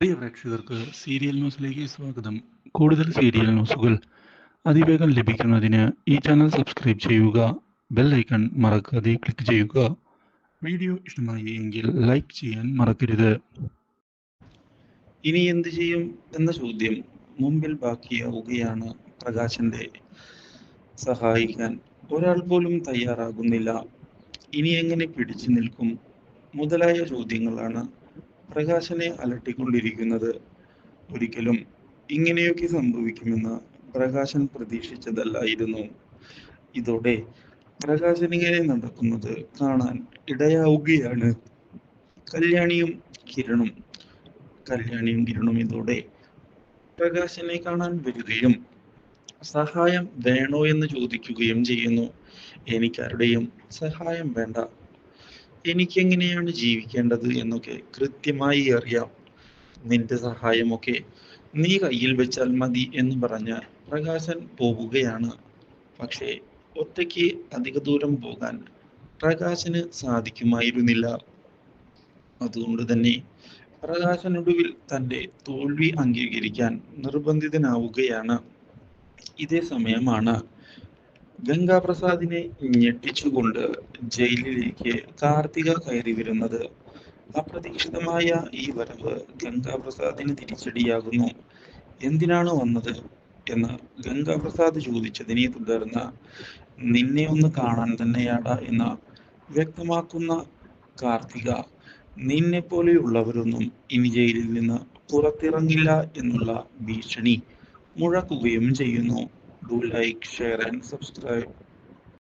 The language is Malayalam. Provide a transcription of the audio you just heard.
പ്രിയ പ്രേക്ഷകർക്ക് സീരിയൽ ന്യൂസിലേക്ക് സ്വാഗതം. കൂടുതൽ സീരിയൽ ന്യൂസുകൾ അതിവേഗം ലഭിക്കുന്നതിന് ഈ ചാനൽ സബ്സ്ക്രൈബ് ചെയ്യുക. ബെൽ ഐക്കൺ മറക്കാതെ ക്ലിക്ക് ചെയ്യുക. വീഡിയോ ഇഷ്ടമായി എങ്കിൽ ലൈക്ക് ചെയ്യാൻ മറക്കരുത്. ഇനി എന്ത് ചെയ്യും എന്ന ചോദ്യം മുമ്പിൽ ബാക്കിയാവുകയാണ്. പ്രകാശന്റെ സഹായിക്കാൻ ഒരാൾ പോലും തയ്യാറാകുന്നില്ല. ഇനി എങ്ങനെ പിടിച്ചു നിൽക്കും മുതലായ ചോദ്യങ്ങളാണ് പ്രകാശനെ അലട്ടിക്കൊണ്ടിരിക്കുന്നത്. ഒരിക്കലും ഇങ്ങനെയൊക്കെ സംഭവിക്കുമെന്ന് പ്രകാശൻ പ്രതീക്ഷിച്ചതല്ലായിരുന്നു. ഇതോടെ പ്രകാശൻ ഇങ്ങനെ നടക്കുന്നത് കാണാൻ ഇടയാവുകയാണ്. കല്യാണിയും കിരണും ഇതോടെ പ്രകാശനെ കാണാൻ വരികയും സഹായം വേണോ എന്ന് ചോദിക്കുകയും ചെയ്യുന്നു. എനിക്കാരുടെയും സഹായം വേണ്ട, എനിക്കെങ്ങനെയാണ് ജീവിക്കേണ്ടത് എന്നൊക്കെ കൃത്യമായി അറിയാം. നിന്റെ സഹായമൊക്കെ നീ കയ്യിൽ വെച്ചാൽ മതി എന്ന് പറഞ്ഞ് പ്രകാശൻ പോവുകയാണ്. പക്ഷേ ഒറ്റയ്ക്ക് അധിക ദൂരം പോകാൻ പ്രകാശന് സാധിക്കുമായിരുന്നില്ല. അതുകൊണ്ട് തന്നെ പ്രകാശനൊടുവിൽ തന്റെ തോൽവി അംഗീകരിക്കാൻ നിർബന്ധിതനാവുകയാണ്. ഇതേ സമയമാണ് ഗംഗാപ്രസാദിനെ ഞെട്ടിച്ചുകൊണ്ട് ജയിലിലേക്ക് കാർത്തിക കയറി വരുന്നത്. അപ്രതീക്ഷിതമായ ഈ വരവ് ഗംഗാപ്രസാദിന് തിരിച്ചടിയാകുന്നു. എന്തിനാണ് വന്നത് എന്ന് ഗംഗാപ്രസാദ് ചോദിച്ചതിനെ തുടർന്ന് നിന്നെ ഒന്ന് കാണാൻ തന്നെയാടാ എന്ന് വ്യക്തമാക്കുന്ന കാർത്തിക നിന്നെ പോലെയുള്ളവരൊന്നും ഇനി ജയിലിൽ നിന്ന് പുറത്തിറങ്ങില്ല എന്നുള്ള ഭീഷണി മുഴക്കുകയും ചെയ്യുന്നു. Do like, share and subscribe.